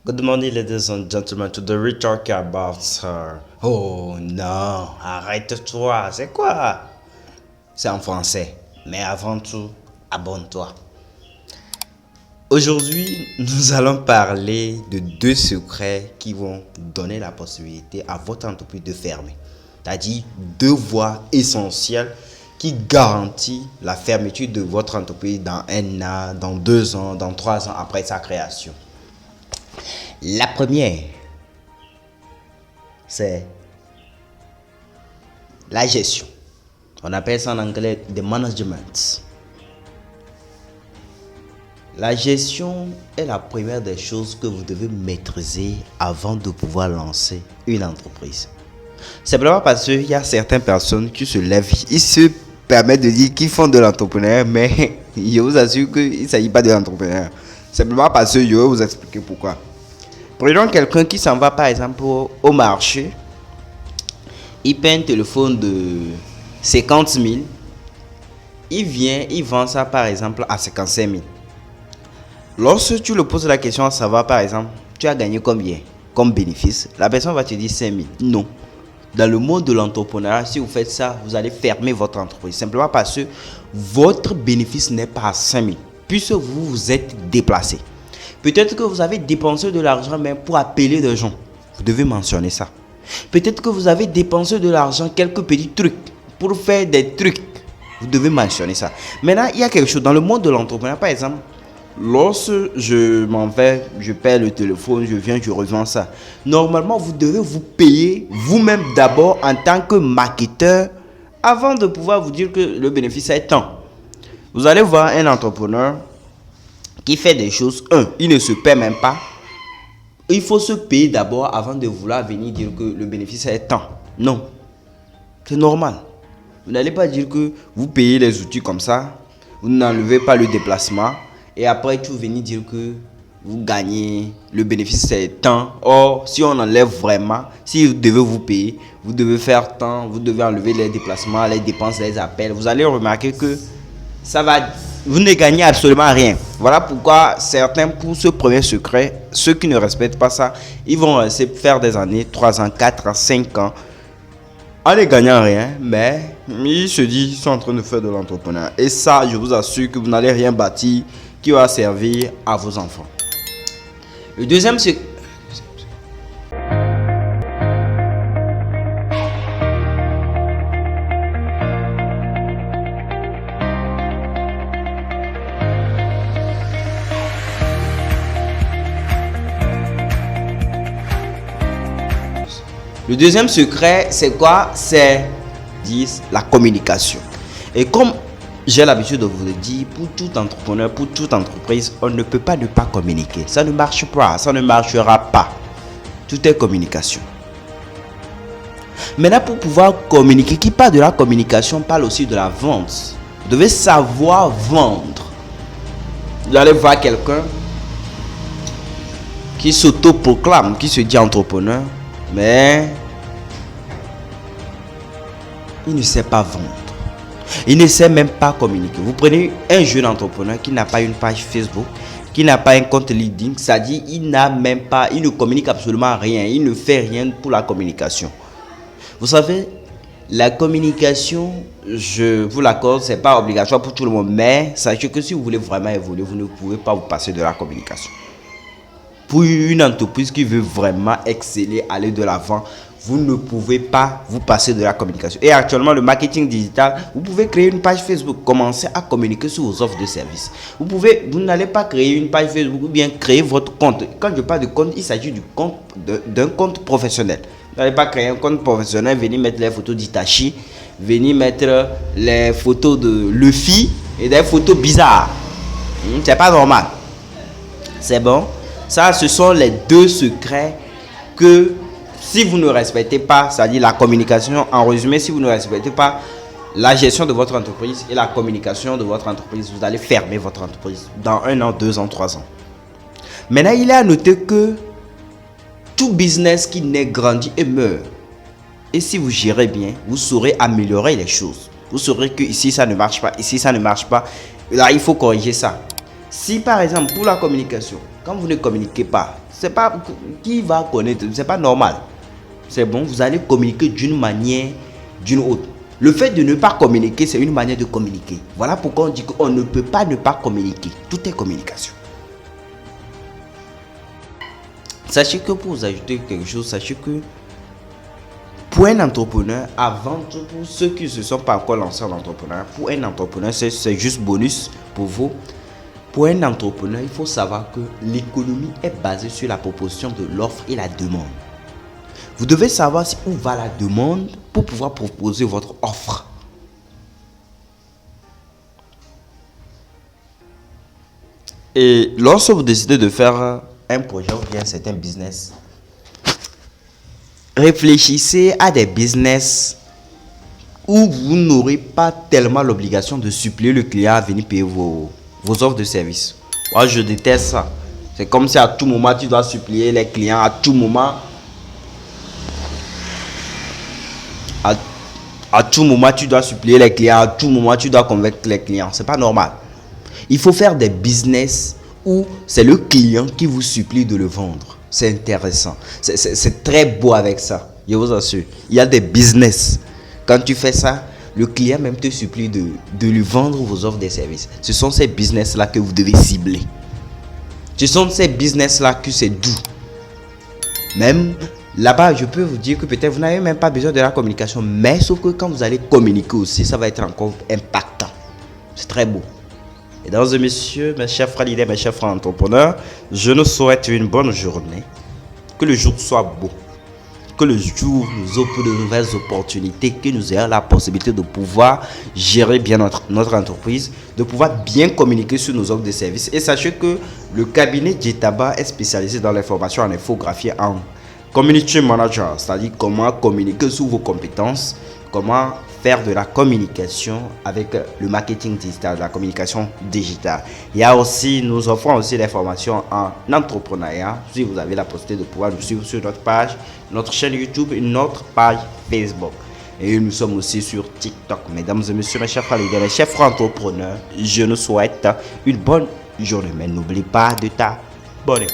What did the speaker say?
Good morning, ladies and gentlemen. Today we talk about. Oh non, arrête-toi. C'est quoi? C'est en français. Mais avant tout, abonne-toi. Aujourd'hui, nous allons parler de deux secrets qui vont donner la possibilité à votre entreprise de fermer. C'est-à-dire deux voies essentielles qui garantissent la fermeture de votre entreprise dans 1 an, dans 2 ans, dans 3 ans après sa création. La première, c'est la gestion. On appelle ça en anglais the management. La gestion est la première des choses que vous devez maîtriser avant de pouvoir lancer une entreprise. Simplement parce qu'il y a certaines personnes qui se lèvent, ils se permettent de dire qu'ils font de l'entrepreneuriat, mais je vous assure qu'il ne s'agit pas de l'entrepreneuriat. Simplement parce que je vais vous expliquer pourquoi. Prenons quelqu'un qui s'en va par exemple au marché, il paie un téléphone de 50 000, il vient, il vend ça par exemple à 55 000. Lorsque tu le poses la question à savoir par exemple, tu as gagné combien comme bénéfice, la personne va te dire 5 000. Non. Dans le monde de l'entrepreneuriat, si vous faites ça, vous allez fermer votre entreprise. Simplement parce que votre bénéfice n'est pas à 5 000, puisque vous vous êtes déplacé. Peut-être que vous avez dépensé de l'argent même pour appeler des gens. Vous devez mentionner ça. Peut-être que vous avez dépensé de l'argent, quelques petits trucs, pour faire des trucs. Vous devez mentionner ça. Maintenant, il y a quelque chose. Dans le monde de l'entrepreneuriat, par exemple, lorsque je m'en vais, je paie le téléphone, je viens, je revends ça. Normalement, vous devez vous payer vous-même d'abord en tant que marketeur avant de pouvoir vous dire que le bénéfice est tant. Vous allez voir un entrepreneur qui fait des choses. Il ne se paie même pas. Il faut se payer d'abord avant de vouloir venir dire que le bénéfice est tant. Non. C'est normal. Vous n'allez pas dire que vous payez les outils comme ça. Vous n'enlevez pas le déplacement. Et après, tu venir dire que vous gagnez, le bénéfice c'est tant. Or, si on enlève vraiment, si vous devez vous payer, vous devez faire tant, vous devez enlever les déplacements, les dépenses, les appels. Vous allez remarquer que ça va, vous ne gagnez absolument rien. Voilà pourquoi certains, pour ce premier secret, ceux qui ne respectent pas ça, ils vont rester faire des années, 3 ans, 4 ans, 5 ans, en ne gagnant rien, mais ils se disent qu'ils sont en train de faire de l'entrepreneuriat. Et ça, je vous assure que vous n'allez rien bâtir qui va servir à vos enfants. Le deuxième, c'est le deuxième secret, c'est quoi? C'est la communication. Et comme j'ai l'habitude de vous le dire, pour tout entrepreneur, pour toute entreprise, on ne peut pas ne pas communiquer. Ça ne marche pas, ça ne marchera pas. Tout est communication. Maintenant, pour pouvoir communiquer, qui parle de la communication parle aussi de la vente. Vous devez savoir vendre. Vous allez voir quelqu'un qui s'autoproclame, qui se dit entrepreneur, mais il ne sait pas vendre. Il ne sait même pas communiquer. Vous prenez un jeune entrepreneur qui n'a pas une page Facebook, qui n'a pas un compte LinkedIn, c'est-à-dire il ne communique absolument rien, il ne fait rien pour la communication. Vous savez, la communication, je vous l'accorde, c'est pas obligatoire pour tout le monde, mais sachez que si vous voulez vraiment évoluer, vous ne pouvez pas vous passer de la communication. Pour une entreprise qui veut vraiment exceller, aller de l'avant, vous ne pouvez pas vous passer de la communication. Et actuellement, le marketing digital, vous pouvez créer une page Facebook, commencer à communiquer sur vos offres de services. Vous n'allez pas créer une page Facebook ou bien créer votre compte. Quand je parle de compte, il s'agit d'un compte professionnel. Vous n'allez pas créer un compte professionnel, venir mettre les photos d'Itachi, venir mettre les photos de Luffy et des photos bizarres. C'est pas normal. C'est bon? Ça, ce sont les deux secrets que si vous ne respectez pas, c'est-à-dire la communication, en résumé, si vous ne respectez pas la gestion de votre entreprise et la communication de votre entreprise, vous allez fermer votre entreprise dans 1 an, 2 ans, 3 ans. Maintenant, il est à noter que tout business qui naît grandit et meurt. Et si vous gérez bien, vous saurez améliorer les choses. Vous saurez que ici ça ne marche pas, ici ça ne marche pas. Là, il faut corriger ça. Si par exemple, pour la communication, Quand vous ne communiquez pas, c'est pas qui va connaître, c'est pas normal. C'est bon, vous allez communiquer d'une manière, d'une autre. Le fait de ne pas communiquer, c'est une manière de communiquer. Voilà pourquoi on dit qu'on ne peut pas ne pas communiquer. Tout est communication. Sachez que pour vous ajouter quelque chose, sachez que pour un entrepreneur, avant tout, pour ceux qui ne se sont pas encore lancés en entrepreneur, pour un entrepreneur, c'est juste bonus pour vous. Pour un entrepreneur, il faut savoir que l'économie est basée sur la proposition de l'offre et la demande. Vous devez savoir où va la demande pour pouvoir proposer votre offre. Et lorsque vous décidez de faire un projet ou bien un certain business, réfléchissez à des business où vous n'aurez pas tellement l'obligation de supplier le client à venir payer vos offres de service. Moi, je déteste ça. C'est comme si à tout moment, tu dois supplier les clients. À tout moment, à tout moment, tu dois supplier les clients. À tout moment, tu dois convaincre les clients. C'est pas normal. Il faut faire des business où c'est le client qui vous supplie de le vendre. C'est intéressant. C'est très beau avec ça. Je vous assure. Il y a des business. Quand tu fais ça, le client même te supplie de lui vendre vos offres de services. Ce sont ces business-là que vous devez cibler. Ce sont ces business-là que c'est doux. Même là-bas, je peux vous dire que peut-être vous n'avez même pas besoin de la communication. Mais sauf que quand vous allez communiquer aussi, ça va être encore impactant. C'est très beau. Mesdames et messieurs, mes chers frères leaders, mes chers frères entrepreneurs, je nous souhaite une bonne journée. Que le jour soit beau. Que le jour nous offre de nouvelles opportunités, que nous ayons la possibilité de pouvoir gérer bien notre entreprise, de pouvoir bien communiquer sur nos offres de services. Et sachez que le cabinet Djetaba est spécialisé dans les formations en infographie, en community manager, c'est-à-dire comment communiquer sur vos compétences, comment faire de la communication avec le marketing digital, de la communication digitale. Nous offrons aussi des formations en entrepreneuriat. Si vous avez la possibilité de pouvoir nous suivre sur notre page, notre chaîne YouTube et notre page Facebook. Et nous sommes aussi sur TikTok. Mesdames et messieurs, mes chers frères leaders, mes chers frères entrepreneurs, je nous souhaite une bonne journée. Mais n'oubliez pas de t'abonner.